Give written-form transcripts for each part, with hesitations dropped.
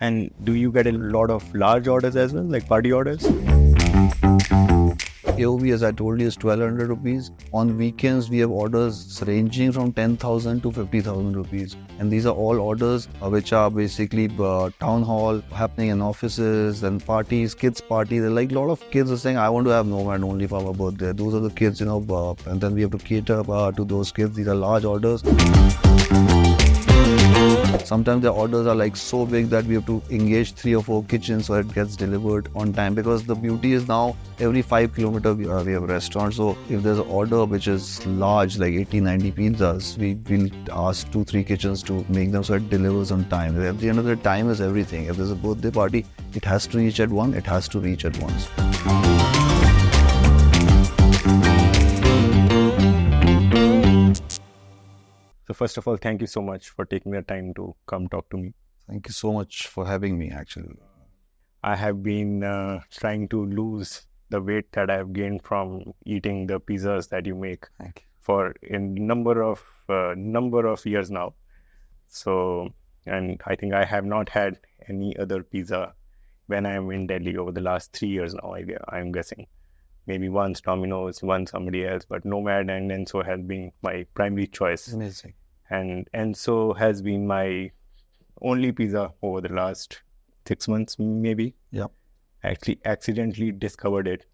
And do you get a lot of large orders as well, like party orders? AOV, as I told you, is 1200 rupees. On weekends, we have orders ranging from 10,000 to 50,000 rupees. And these are all orders which are basically town hall happening in offices and parties, kids' parties. Like a lot of kids are saying, I want to have Nomad only for my birthday. Those are the kids, and then we have to cater to those kids. These are large orders. Sometimes the orders are like so big that we have to engage 3 or 4 kitchens so it gets delivered on time, because the beauty is now every 5 kilometers we have a restaurant. So if there's an order which is large, like 80-90 pizzas, we will ask 2-3 kitchens to make them so it delivers on time. At the end of the day, time is everything. If there's a birthday party, it has to reach at 1, it has to reach at once. So first of all, thank you so much for taking the time to come talk to me. Thank you so much for having me, actually. I have been trying to lose the weight that I have gained from eating the pizzas that you make Thank you. for a number of years now. So, and I think I have not had any other pizza when I am in Delhi over the last 3 years now. I'm guessing maybe once Domino's, once somebody else, but Nomad and Enso has been my primary choice. Amazing. And Enso has been my only pizza over the last 6 months, maybe. Yeah. I actually accidentally discovered it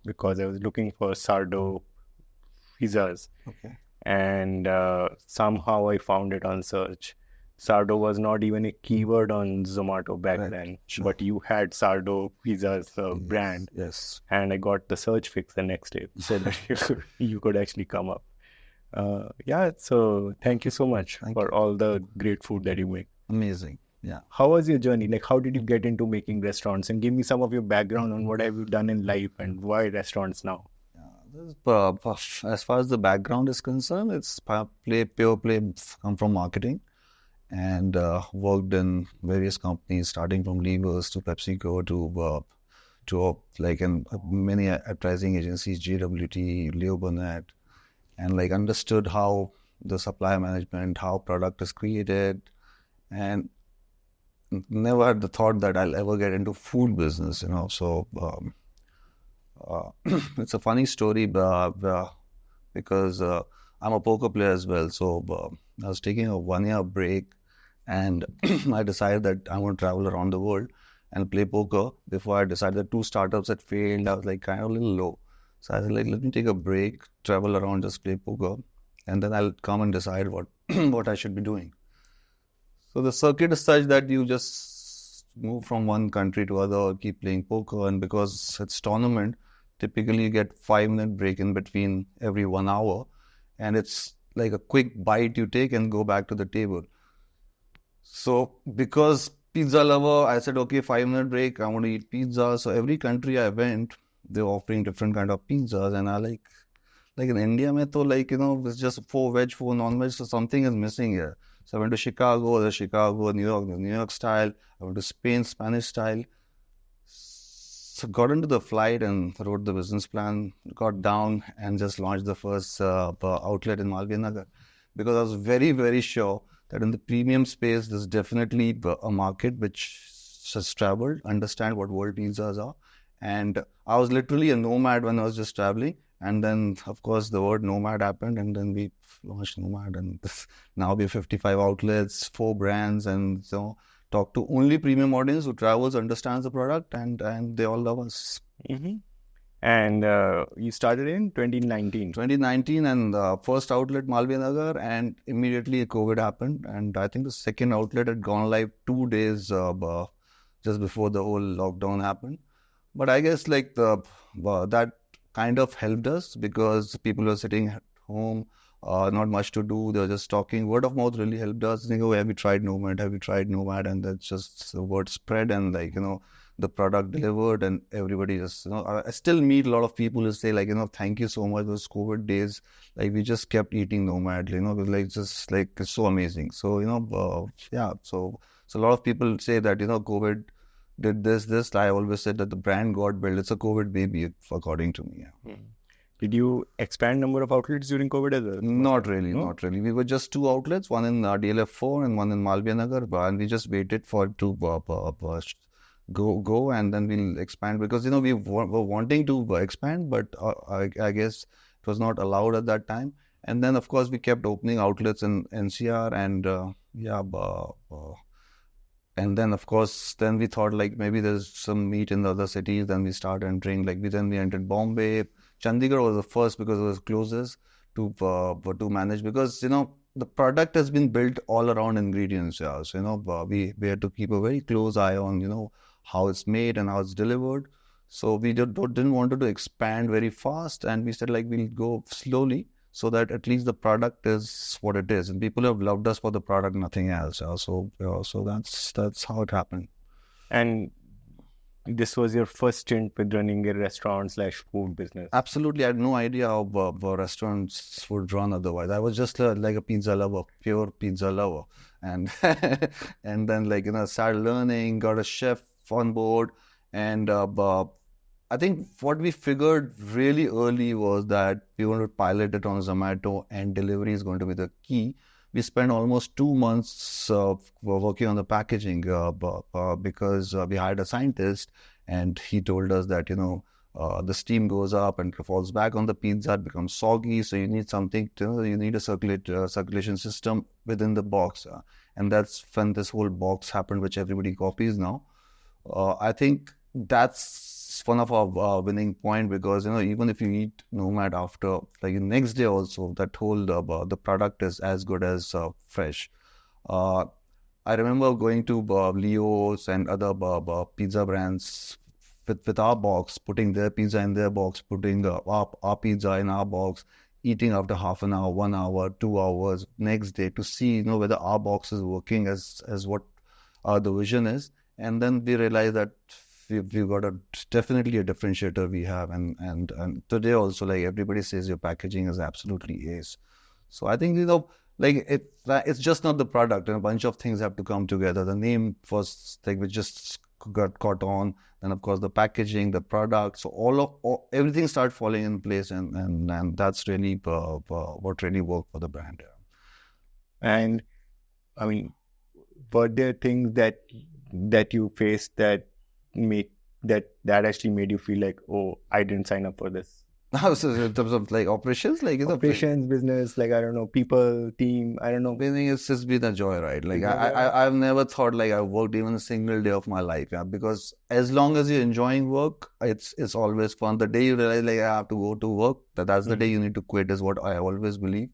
because I was looking for sourdough pizzas. Okay. And somehow I found it on search. Sourdough was not even a keyword on Zomato back then, sure. but you had sourdough pizzas brand. Yes. And I got the search fix the next day so that you could actually come up. So thank you so much for all the great food that you make. Amazing. Yeah. How was your journey? Like, how did you get into making restaurants? And give me some of your background on what have you done in life and why restaurants now? As far as the background is concerned, it's pure play, come from marketing, and worked in various companies, starting from Levers to PepsiCo to like in many advertising agencies, JWT, Leo Burnett, and like understood how the supply management, how product is created, and never had the thought that I'll ever get into food business, So it's a funny story because I'm a poker player as well. So I was taking a 1-year break, and I decided that I want to travel around the world and play poker. Before I decided that 2 startups had failed, I was like kind of a little low. So I said, like, let me take a break, travel around, just play poker, and then I'll come and decide what what I should be doing. So the circuit is such that you just move from one country to other, keep playing poker, and because it's tournament, typically you get 5-minute break in between every 1 hour, and it's like a quick bite you take and go back to the table. So because pizza lover, I said, okay, 5-minute break, I want to eat pizza. So every country I went, they're offering different kind of pizzas, and I like in India, it's just 4 veg, 4 non-veg, so something is missing here. So I went to Chicago, New York, the New York style. I went to Spain, Spanish style. So got into the flight and wrote the business plan, got down and just launched the first outlet in Malviya Nagar, because I was very, very sure that in the premium space, there's definitely a market which has traveled, understand what world pizzas are. And I was literally a nomad when I was just traveling. And then, of course, the word Nomad happened, and then we launched Nomad, and now we have 55 outlets, 4 brands, and so talk to only premium audience who travels, understands the product, and they all love us. Mm-hmm. And you started in 2019. 2019, and first outlet Malviya Nagar, and immediately COVID happened, and I think the second outlet had gone live 2 days just before the whole lockdown happened. But I guess like that kind of helped us, because people were sitting at home, not much to do. They were just talking. Word of mouth really helped us. Think, oh, have you tried Nomad? Have you tried Nomad? And that's just the word spread, and the product delivered, and everybody just, I still meet a lot of people who say thank you so much. Those COVID days, like we just kept eating Nomad, it's so amazing. So, so a lot of people say that, COVID did this. I always said that the brand got built. It's a COVID baby, according to me. Yeah. Did you expand number of outlets during COVID as well? Not really, No? not really. We were just two outlets, one in DLF4 and one in Malviya Nagar, and we just waited for it to go, and then we'll expand because we were wanting to expand, but I guess it was not allowed at that time. And then of course we kept opening outlets in NCR and and then of course then we thought like maybe there's some meat in the other cities. Then we started entering we entered Bombay. Chandigarh was the first because it was closest to manage because the product has been built all around ingredients. Yeah, so we had to keep a very close eye on how it's made and how it's delivered. So we didn't want to expand very fast, and we said like we'll go slowly so that at least the product is what it is, and people have loved us for the product, nothing else. So that's how it happened. And this was your first stint with running a restaurant/food business. Absolutely, I had no idea how restaurants would run otherwise. I was just like a pizza lover, pure pizza lover, and and then started learning, got a chef on board, and I think what we figured really early was that we want to pilot it on Zomato, and delivery is going to be the key. We spent almost 2 months working on the packaging because we hired a scientist, and he told us that the steam goes up and falls back on the pizza, it becomes soggy. So you need something you need a circulation system within the box, and that's when this whole box happened, which everybody copies now. I think that's one of our winning point because even if you eat Nomad after like the next day also, that whole the product is as good as fresh. I remember going to Leo's and other pizza brands with our box, putting their pizza in their box, putting our pizza in our box, eating after half an hour, 1 hour, 2 hours next day to see whether our box is working as what the vision is. And then we realized that we've got definitely a differentiator we have, and today also like everybody says your packaging is absolutely ace. So I think like it's just not the product, and a bunch of things have to come together. The name first, like we just got caught on, then of course the packaging, the product, so everything started falling in place, and that's really what really worked for the brand. And I mean, were there things that you faced that actually made you feel like, oh, I didn't sign up for this? So in terms of like operations, like operations, business, like I don't know, people, team, I don't know. I think it's just been a joy, right? Like I've never thought like I worked even a single day of my life, yeah. Because as long as you're enjoying work, it's always fun. The day you realize like I have to go to work, that's the day you need to quit, is what I always believe.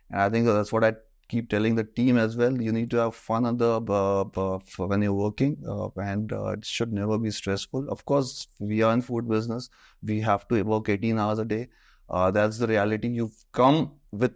And I think that's what I keep telling the team as well. You need to have fun on when you're working, and it should never be stressful. Of course, we are in food business. We have to work 18 hours a day. That's the reality. You've come with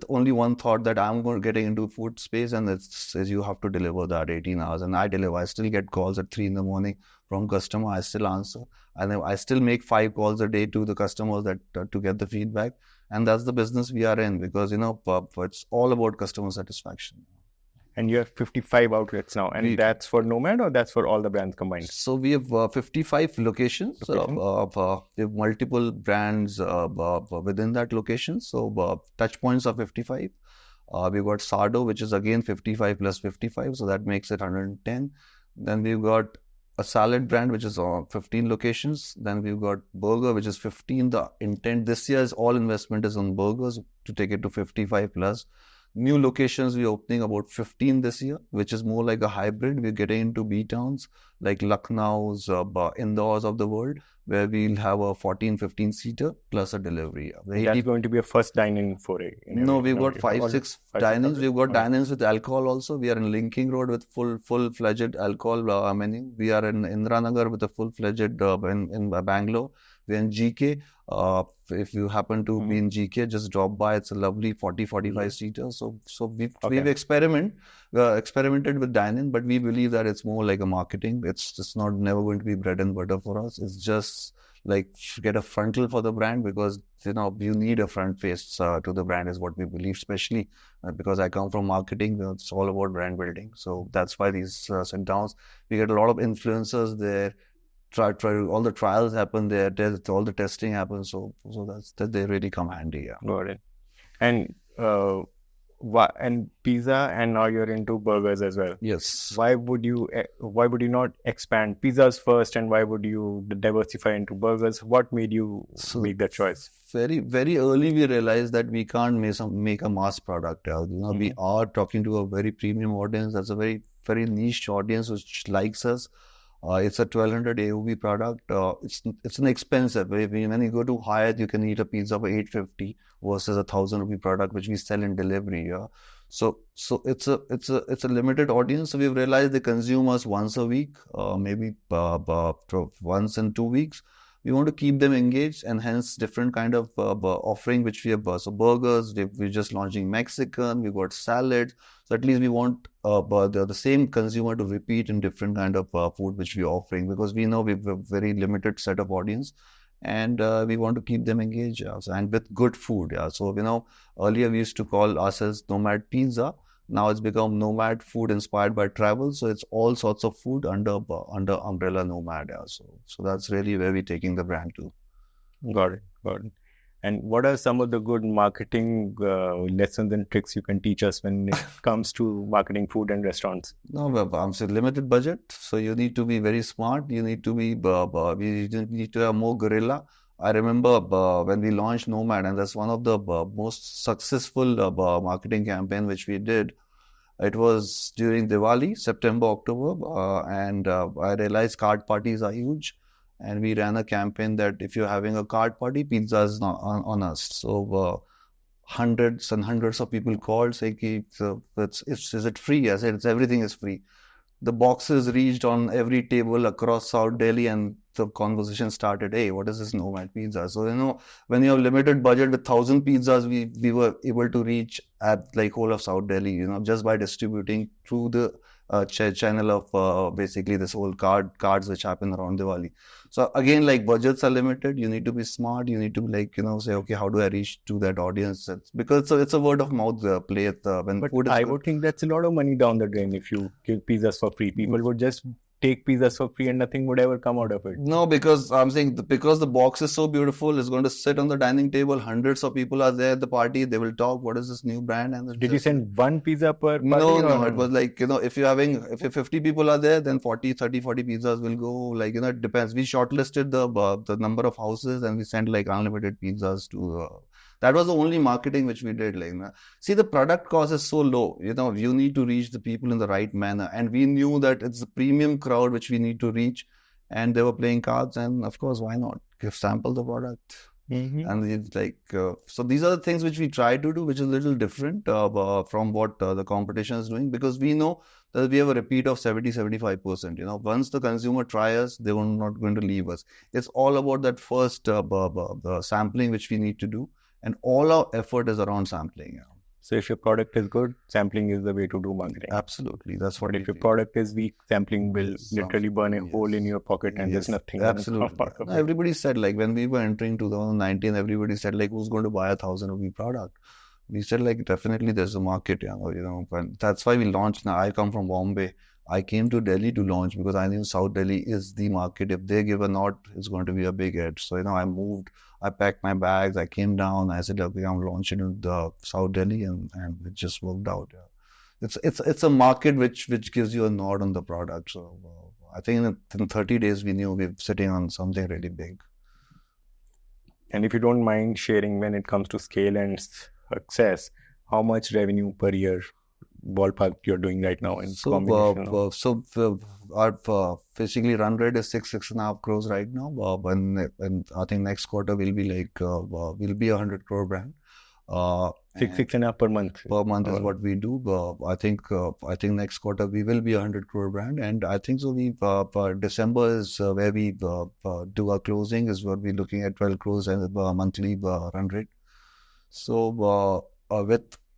only one thought, that I'm getting into food space, and it says you have to deliver that 18 hours. And I deliver. I still get calls at 3 in the morning from customer. I still answer, and I still make 5 calls a day to the customers to get the feedback. And that's the business we are in, because it's all about customer satisfaction. And you have 55 outlets now, and that's for Nomad, or that's for all the brands combined? So we have 55 locations. We have multiple brands within that location. So touch points are 55. We've got Sardo, which is again 55 plus 55, so that makes it 110. Then we've got a salad brand, which is 15 locations. Then we've got burger, which is 15. The intent this year is all investment is on burgers to take it to 55 plus. New locations, we're opening about 15 this year, which is more like a hybrid. We're getting into B towns like Lucknow's, Indoors of the world, where we'll have a 14, 15 seater plus a delivery. That's going to be a first dine-in foray. No, we've got 5-6 dine-ins. We've got dine-ins with alcohol also. We are in Linking Road with full-fledged alcohol menu. We are in Indiranagar with a full-fledged in Bangalore. We're in GK. If you happen to be in GK, just drop by. It's a lovely 40-45 seater. So we've experimented with dine-in, but we believe that it's more like a marketing. It's just never going to be bread and butter for us. It's just like get a frontal for the brand, because you need a front face to the brand, is what we believe, especially because I come from marketing. It's all about brand building. So that's why these sit downs. We get a lot of influencers there. all the trials happen there, all the testing happens. So that they really come handy. Yeah. Got it. And and pizza, and now you're into burgers as well. Yes. Why would you not expand pizzas first, and why would you diversify into burgers? What made you make that choice? Very, very early we realized that we can't make a mass product. We are talking to a very premium audience. That's a very, very niche audience which likes us. It's a 1200 AOV product. It's an expensive. When you go to Hyatt, you can eat a pizza for 850 versus a 1,000 rupee product which we sell in delivery. Yeah. So it's a limited audience. So we've realized they consume us once a week, maybe once in 2 weeks. We want to keep them engaged, and hence different kind of offering which we have. So burgers, we're just launching Mexican. We got salads. So at least we want the same consumer to repeat in different kind of food which we're offering, because we know we have a very limited set of audience, and we want to keep them engaged. Yeah. So, and with good food. Yeah. So earlier we used to call ourselves Nomad Pizza. Now it's become Nomad Food inspired by travel. So it's all sorts of food under umbrella Nomad. Yeah. So that's really where we're taking the brand to. Got it. And what are some of the good marketing lessons and tricks you can teach us when it comes to marketing food and restaurants? No, I'm saying limited budget. So you need to be very smart. You need to be, you need to have more guerrilla. I remember when we launched Nomad, and that's one of the most successful marketing campaign which we did. It was during Diwali, September, October, and I realized card parties are huge. And we ran a campaign that if you're having a card party, pizza is not on us. So hundreds and hundreds of people called saying, is it free? I said, everything is free. The boxes reached on every table across South Delhi, and the conversation started, hey, what is this Nomad Pizza? So, when you have limited budget with 1,000 pizzas, we were able to reach at like whole of South Delhi, just by distributing through the channel of basically this whole cards which happen around Diwali. So again, like budgets are limited. You need to be smart. You need to say, okay, how do I reach to that audience? Because it's a word of mouth play. When food is I would think that's a lot of money down the drain if you give pizzas for free. People would just take pizzas for free and nothing would ever come out of it. No, because I'm saying because the box is so beautiful, it's going to sit on the dining table. Hundreds of people are there at the party. They will talk, what is this new brand? And did you send one pizza per party? No. It was like, if 50 people are there, then 30, 40 pizzas will go. Like, it depends. We shortlisted the number of houses and we sent like unlimited pizzas to... that was the only marketing which we did. See, the product cost is so low. You need to reach the people in the right manner. And we knew that it's the premium crowd which we need to reach. And they were playing cards. And of course, why not? Sample the product. Mm-hmm. And it's like, so these are the things which we try to do, which is a little different from what the competition is doing. Because we know that we have a repeat of 70-75%. Once the consumer tries us, they are not going to leave us. It's all about that first sampling which we need to do. And all our effort is around sampling. Yeah. So if your product is good, sampling is the way to do marketing. Absolutely. That's what. But if your product is weak, sampling will literally burn a hole in your pocket and there's nothing. Absolutely. Everybody said, like, when we were entering 2019, everybody said, like, who's going to buy 1,000 rupee product? We said, like, definitely there's a market. That's why we launched. Now, I come from Bombay. I came to Delhi to launch because I knew South Delhi is the market. If they give a nod, it's going to be a big hit. So, I moved, I packed my bags, I came down, I said, okay, I'm launching in the South Delhi, and it just worked out. Yeah. It's a market which gives you a nod on the product. So, I think in 30 days, we knew we were sitting on something really big. And if you don't mind sharing, when it comes to scale and success, how much revenue per year ballpark you're doing right now in combination? Our basically run rate is 6.5 crores right now. And I think next quarter will be like we'll be 100 crore brand. 6.5 per month. Per month is what we do. I think next quarter we will be 100 crore brand, and I think so. We December is where we do our closing. Is what we're looking at 12 crores and monthly run rate. So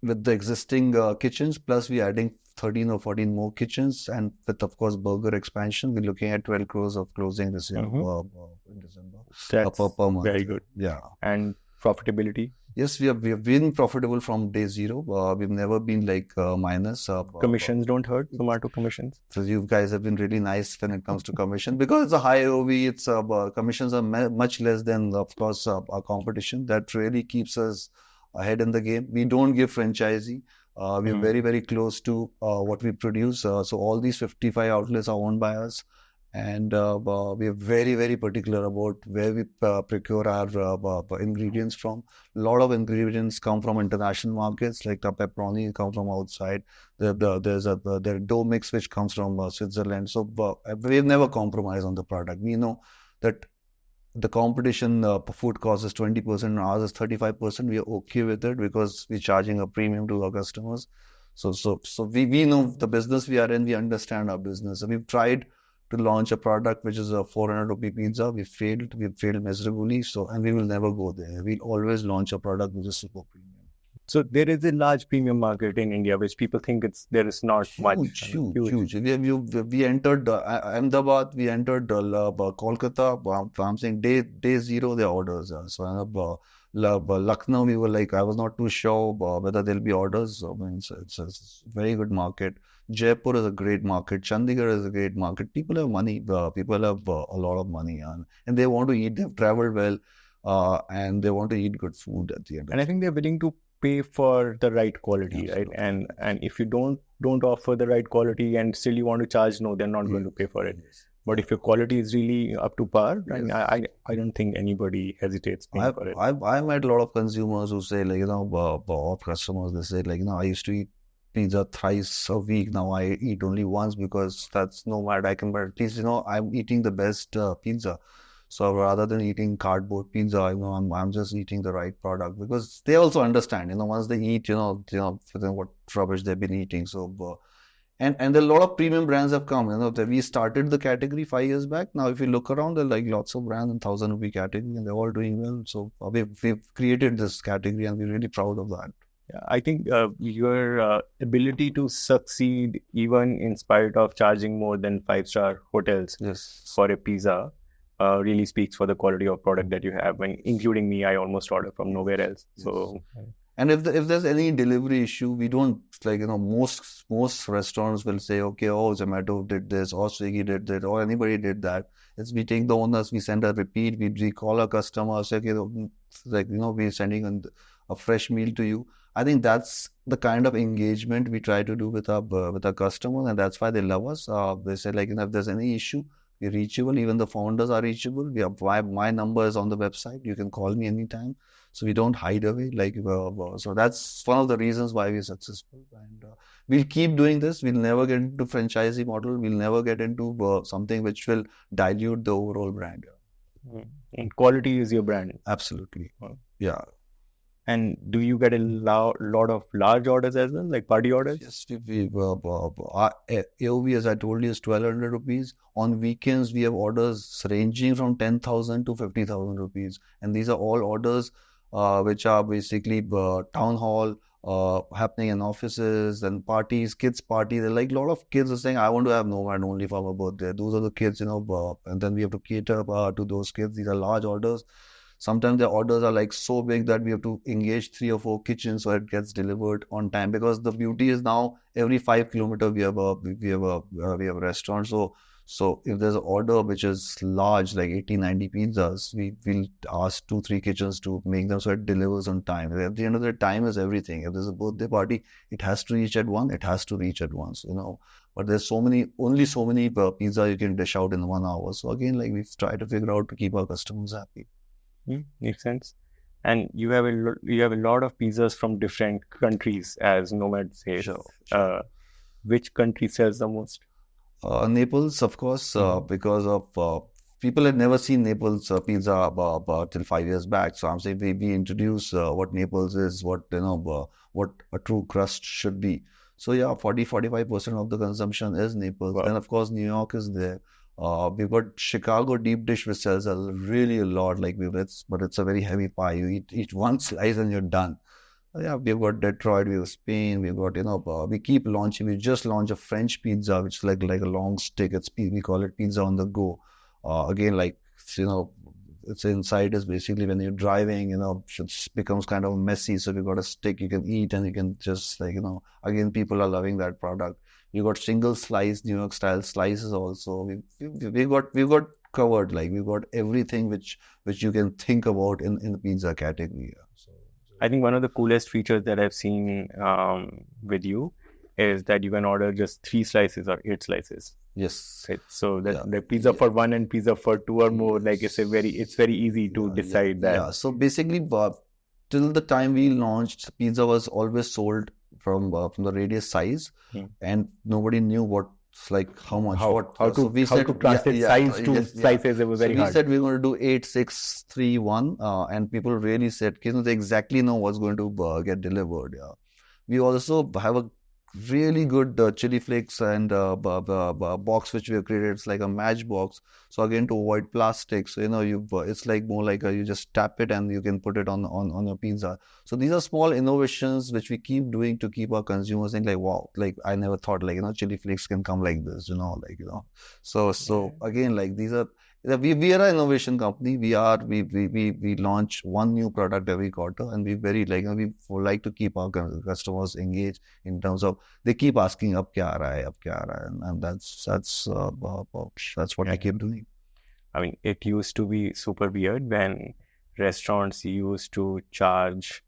with the existing kitchens, plus we're adding 13 or 14 more kitchens, and with, of course, burger expansion, we're looking at 12 crores of closing this year in December. That's per month. Very good. Yeah. And profitability? Yes, we have been profitable from day zero. We've never been like minus. Commissions don't hurt, Zomato commissions. So you guys have been really nice when it comes to commission because it's a high AOV. It's commissions are much less than, of course, our competition. That really keeps us ahead in the game. We don't give franchisee. We're very, very close to what we produce. So all these 55 outlets are owned by us. And we are very, very particular about where we procure our ingredients from. A lot of ingredients come from international markets, like the pepperoni come from outside. There's a dough mix which comes from Switzerland. So we've never compromised on the product. We know that the competition food cost is 20% and ours is 35%. We are okay with it because we're charging a premium to our customers. So we know the business we are in. We understand our business. So we've tried to launch a product which is a 400 rupee pizza. We failed miserably. And we will never go there. We'll always launch a product which is super premium. So there is a large premium market in India, which people think there is not much. Huge. We entered Ahmedabad. We entered Kolkata. I'm saying day zero, their orders. So Lucknow, we were like, I was not too sure whether there'll be orders. I mean, it's a very good market. Jaipur is a great market. Chandigarh is a great market. People have money. People have a lot of money, and they want to eat. They've traveled well, and they want to eat good food at the end. And I think they're willing to pay for the right quality, absolutely, right? And if you don't offer the right quality and still you want to charge, no, they're not going to pay for it. Yes. But if your quality is really up to par, yes, I don't think anybody hesitates paying for it. I met a lot of consumers who say, like, or customers, they say, like, I used to eat pizza thrice a week. Now I eat only once because that's Nomad. I can, but at least, I'm eating the best pizza. So rather than eating cardboard pizza, I'm just eating the right product because they also understand, once they eat, what rubbish they've been eating. So, and there are a lot of premium brands have come. We started the category 5 years back. Now, if you look around, there are like lots of brands in 1,000 rupee category, and they're all doing well. So we've created this category, and we're really proud of that. Yeah, I think your ability to succeed, even in spite of charging more than 5-star hotels, yes, for a pizza, really speaks for the quality of product that you have. When including me, I almost order from nowhere else. Yes. So, and if there's any delivery issue, we don't, like, most restaurants will say, okay, Zomato did this, or Swiggy did that, or anybody did that. It's we take the owners, we send a repeat, we call a customer, say, okay, like, we're sending a fresh meal to you. I think that's the kind of engagement we try to do with our customers, and that's why they love us. They say, like, if there's any issue, we're reachable. Even the founders are reachable. My number is on the website. You can call me anytime. So we don't hide away. So that's one of the reasons why we're successful. And we'll keep doing this. We'll never get into franchisee model. We'll never get into something which will dilute the overall brand. And quality is your brand. Absolutely. Yeah. And do you get a lot of large orders as well, like party orders? Yes, our AOV, as I told you, is 1,200 rupees. On weekends, we have orders ranging from 10,000 to 50,000 rupees. And these are all orders which are basically town hall, happening in offices and parties, kids' parties. Like a lot of kids are saying, I want to have Nomad only for my birthday. Those are the kids, and then we have to cater to those kids. These are large orders. Sometimes the orders are like so big that we have to engage 3 or 4 kitchens so it gets delivered on time. Because the beauty is now every 5 kilometers we have a restaurant. So if there's an order which is large, like 80, 90 pizzas, we will ask 2, 3 kitchens to make them so it delivers on time. At the end of the day, time is everything. If there's a birthday party, it has to reach at 1. It has to reach at once, But there's only so many pizza you can dish out in 1 hour. So again, like we've tried to figure out to keep our customers happy. Makes sense. And you have a lot of pizzas from different countries, as Nomad says. Sure. Which country sells the most? Naples, of course, because of people had never seen Naples pizza till 5 years back. So I'm saying we introduce what Naples is, what a true crust should be. So yeah, 40-45% of the consumption is Naples. Wow. And of course, New York is there. We've got Chicago deep dish, which sells really a lot, but it's a very heavy pie. You eat one slice and you're done. Yeah, we've got Detroit, we have Spain, we've got, we keep launching. We just launched a French pizza, which is like a long stick. We call it pizza on the go. Again, It's inside is basically when you're driving, it becomes kind of messy. So you got a stick you can eat, and you can just again, people are loving that product. You got single slice, New York style slices also. We got covered. Like we got everything which you can think about in the pizza category. So I think one of the coolest features that I've seen with you is that you can order just 3 slices or 8 slices. yes, Right? So that the pizza for 1 and pizza for 2 or more, like it's very easy to decide that. Yeah. So basically, till the time we launched, pizza was always sold from the radius size, and nobody knew how much. How to translate size to slices. It was very hard. We said we're going to do 8, 6, 3, 1, and people really said, they exactly know what's going to get delivered. Yeah. We also have a really good chili flakes and box which we have created. It's like a matchbox. So again, to avoid plastic, so it's like more like you just tap it and you can put it on your pizza. So these are small innovations which we keep doing to keep our consumers saying like, wow, like I never thought chili flakes can come like this, So again, like these are. We are an innovation company. We launch one new product every quarter, and we we like to keep our customers engaged in terms of they keep asking, "Ab kya aa raha hai? Ab kya aa raha hai?" And that's what we keep doing. I mean, it used to be super weird when restaurants used to charge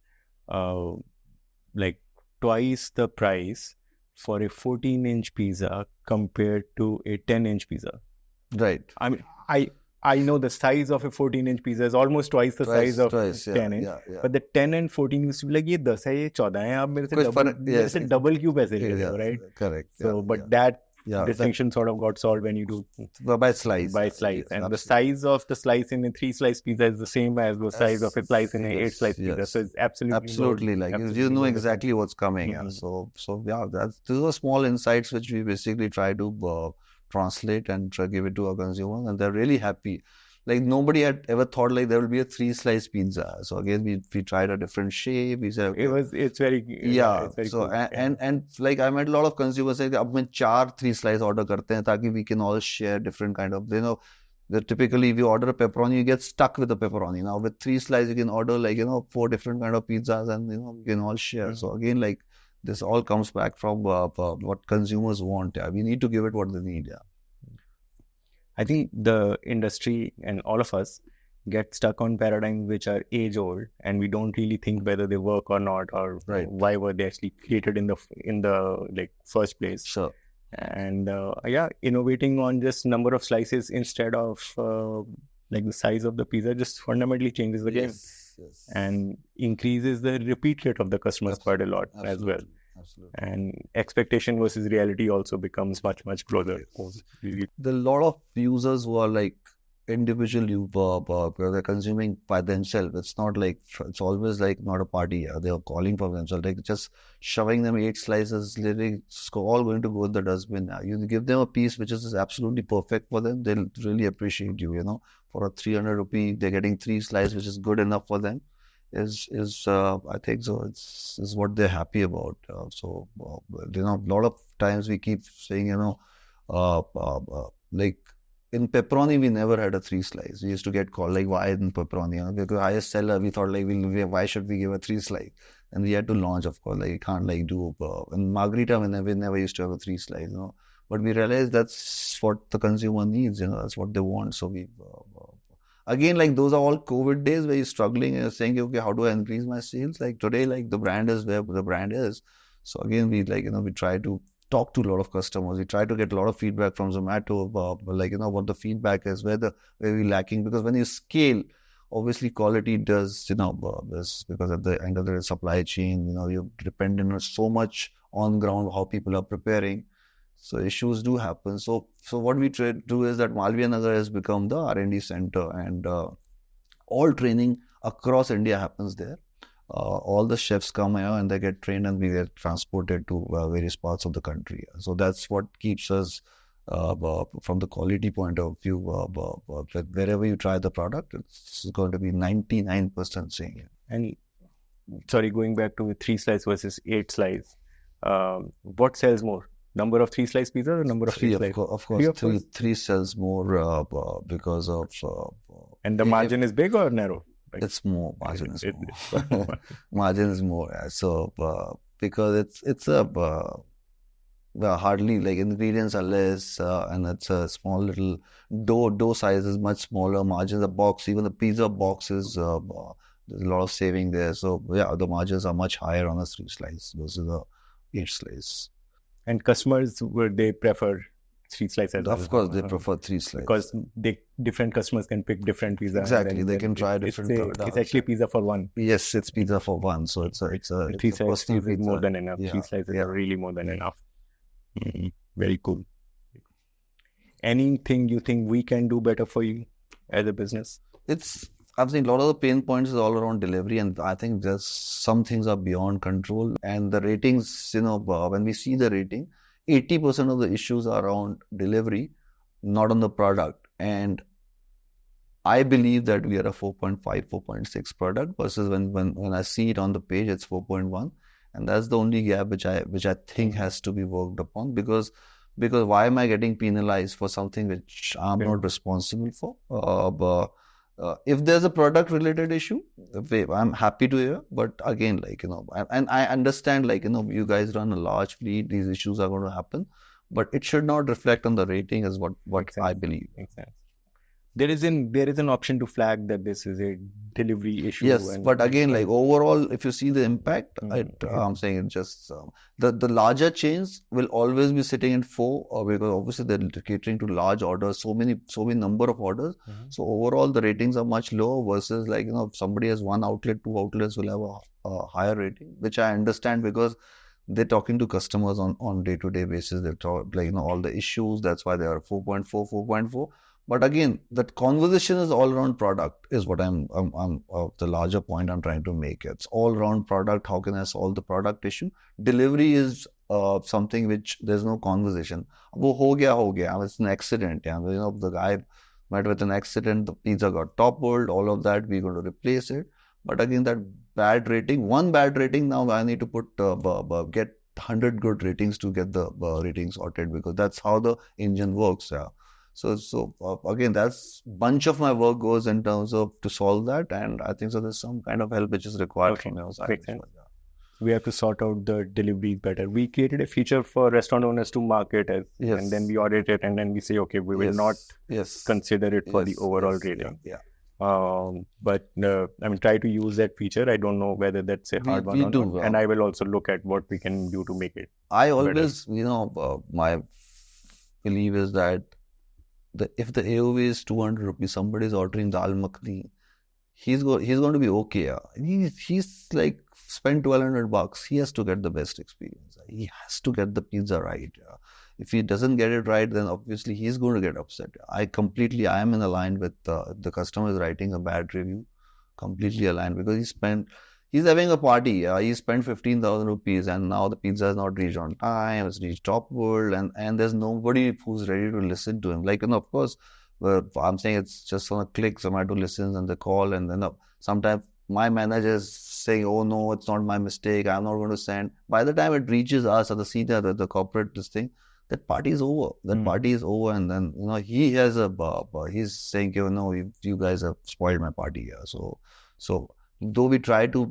like twice the price for a 14-inch pizza compared to a 10-inch pizza. Right. I mean, I know the size of a 14-inch pizza is almost twice the size of 10-inch. Yeah. But the 10 and 14 used to be like, ये 10 है, ये 14 है, आप मेरे से double क्यों पैसे ले रहे हो, right? Correct. So, but that distinction sort of got solved when you do by slice. And absolutely. The size of the slice in a 3-slice pizza is the same as the size of a slice in a 8-slice pizza. So it's absolutely you know exactly what's coming. So those are small insights which we basically try to translate and give it to our consumers, and they're really happy. Like nobody had ever thought like there will be a 3-slice pizza. So again, we tried a different shape. We said it's very so cool. And like I met a lot of consumers saying, "Ab mein 4 3-slice order karte hain, ताकि we can all share different kind of typically if you order a pepperoni, you get stuck with the pepperoni. Now with 3-slice, you can order 4 different kind of pizzas, and you can all share. So again, like this all comes back from what consumers want. Yeah, we need to give it what they need. Yeah. I think the industry and all of us get stuck on paradigms which are age old, and we don't really think whether they work or not, or why were they actually created in the first place. Sure. And innovating on just number of slices instead of the size of the pizza just fundamentally changes the game. Yes. And increases the repeat rate of the customers quite a lot as well. Absolutely. And expectation versus reality also becomes much closer. There are a lot of users who are like individually they're consuming by themselves. It's not like it's always like not a party. They are calling for themselves. Like just shoving them 8 slices, literally it's all going to go in the dustbin. You give them a piece which is absolutely perfect for them. They'll really appreciate you. For a 300 rupee, they're getting 3 slices, which is good enough for them. Is I think so. It's what they're happy about. A lot of times we keep saying, like in pepperoni, we never had a 3-slice. We used to get called like, why in pepperoni? Because highest seller, we thought like, why should we give a 3-slice? And we had to launch, of course. Like you can't like do in margarita. We never used to have a 3-slice. But we realized that's what the consumer needs. That's what they want. So we. Again, like those are all COVID days where you're struggling and you're saying, okay, how do I increase my sales? Like today, like the brand is where the brand is. So again, we we try to talk to a lot of customers. We try to get a lot of feedback from Zomato, what the feedback is, where we're lacking. Because when you scale, obviously quality does, because at the end of the supply chain, you're dependent on so much on ground, how people are preparing. So issues do happen. So what we try to do is that Malviya Nagar has become the R&D center, and all training across India happens there. All the chefs come here and they get trained, and we get transported to various parts of the country. So that's what keeps us from the quality point of view. Wherever you try the product, it's going to be 99% same. And sorry, going back to 3-slice versus 8-slice, what sells more? Number of 3-slice pizzas or number of 3-slice? Of course, 3 sells more because of And the margin is big or narrow? Like, it's more. Margin is it- more. Margin is more. Yeah. So because it's a well, hardly like ingredients are less, and it's a small little dough size is much smaller. Margins, the box, even the pizza box is there's a lot of saving there. So yeah, the margins are much higher on a 3 slice versus a 8 slice. And customers, would they prefer 3 slices as well? Of course, they prefer 3 slice because different customers can pick different pizza. Exactly, they can try different It's actually pizza for one. Yes, it's pizza for one. So it's a 3 slices is more than enough. Yeah. 3 slices are really more than enough. Very cool. Anything you think we can do better for you as a business? I've seen a lot of the pain points is all around delivery, and I think there's some things are beyond control. And the ratings, when we see the rating, 80% of the issues are around delivery, not on the product. And I believe that we are a 4.5, 4.6 product versus when I see it on the page, it's 4.1. And that's the only gap which I think has to be worked upon, because why am I getting penalized for something which I'm not responsible for? If there's a product related issue, I'm happy to hear. But again, and I understand, you guys run a large fleet, these issues are going to happen, but it should not reflect on the rating, is what I believe. Makes sense. There is an option to flag that this is a delivery issue. Yes, but again, overall, if you see the impact, I'm saying it just the larger chains will always be sitting in 4, because obviously they're catering to large orders, so many number of orders. So overall, the ratings are much lower versus if somebody has 1 outlet, 2 outlets will have a higher rating, which I understand because they're talking to customers on day-to-day basis. They talk all the issues. That's why they are 4.4, 4.4. But again, that conversation is all around product, is what I'm the larger point I'm trying to make. It's all around product. How can I solve the product issue? Delivery is something which there's no conversation. Wo ho gaya. It's an accident. Yeah. The guy met with an accident. The pizza got toppled. All of that, we're going to replace it. But again, that bad rating, one bad rating. Now I need to get 100 good ratings to get the rating sorted, because that's how the engine works. Yeah. So again, that's bunch of my work goes in terms of to solve that, and I think so there's some kind of help which is required from your side. We have to sort out the deliveries better. We created a feature for restaurant owners to mark it as, and then we audit it, and then we say, okay, we will not consider it for the overall rating. But try to use that feature. I don't know whether that's a hard one or not. And I will also look at what we can do to make it. I always, my belief is that if the AOV is 200 rupees, somebody is ordering dal makhni, he's going to be okay. He's like spent $1,200. He has to get the best experience. He has to get the pizza right. If he doesn't get it right, then obviously he's going to get upset. I am in aligned with the customer is writing a bad review. Completely aligned, because he's having a party. He spent 15,000 rupees, and now the pizza is not reached on time. It's reached top world, and there's nobody who's ready to listen to him. Of course, I'm saying it's just on a click. Zomato listens and they call, and then sometimes my manager is saying, "Oh no, it's not my mistake. I'm not going to send." By the time it reaches us at the senior, the corporate thing, that party is over. Party is over, and then he has he's saying, you guys have spoiled my party. So. Though we try to,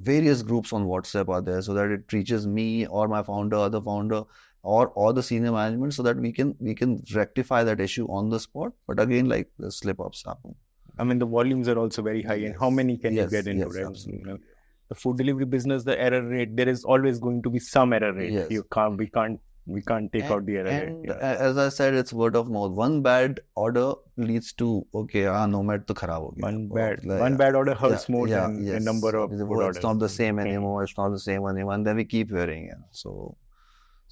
various groups on WhatsApp are there so that it reaches me or my founder, other founder, or the senior management, so that we can rectify that issue on the spot. But again, the slip-ups happen. The volumes are also very high, and how many can you get into? Right? The food delivery business, the error rate, there is always going to be some error rate. We can't take out the error rate. As I said, it's word of mouth. One bad order leads to Nomad to kharab ho gaya. One bad order hurts more than a number of good orders. It's not the same anymore. It's not the same anymore. And then we keep hearing it. So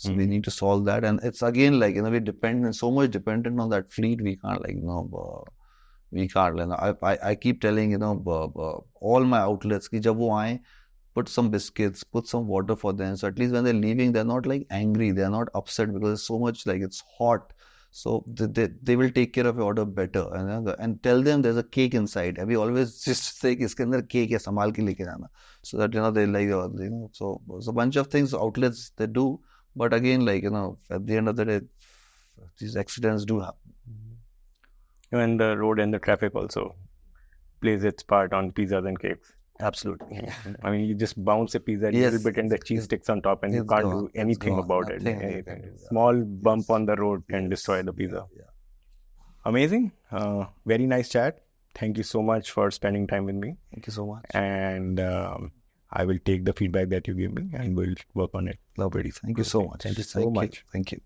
we need to solve that. And it's again we're so much dependent on that fleet. We can't we can't. I keep telling all my outlets ki jab wo aaye, put some biscuits, put some water for them. So at least when they're leaving, they're not angry. They're not upset because it's so much it's hot. So they will take care of your order better. And tell them there's a cake inside. And we always just say, iske andar cake hai, sambhal ke leke jana. So that, they so a bunch of things outlets they do. But again, at the end of the day, these accidents do happen. And the road and the traffic also plays its part on pizzas and cakes. Absolutely. I mean, you just bounce a pizza a Yes, little bit and the cheese sticks on top, and you it's can't gone. do It's anything gone. about it. Nothing you Anything. can do, yeah. Small bump Yes. on the road can Yes. destroy the pizza. Yeah. Amazing. Very nice chat. Thank you so much for spending time with me. Thank you so much. And I will take the feedback that you give me and we'll work on it. Lovely. Thank you so much. Thank you so much. Thank you.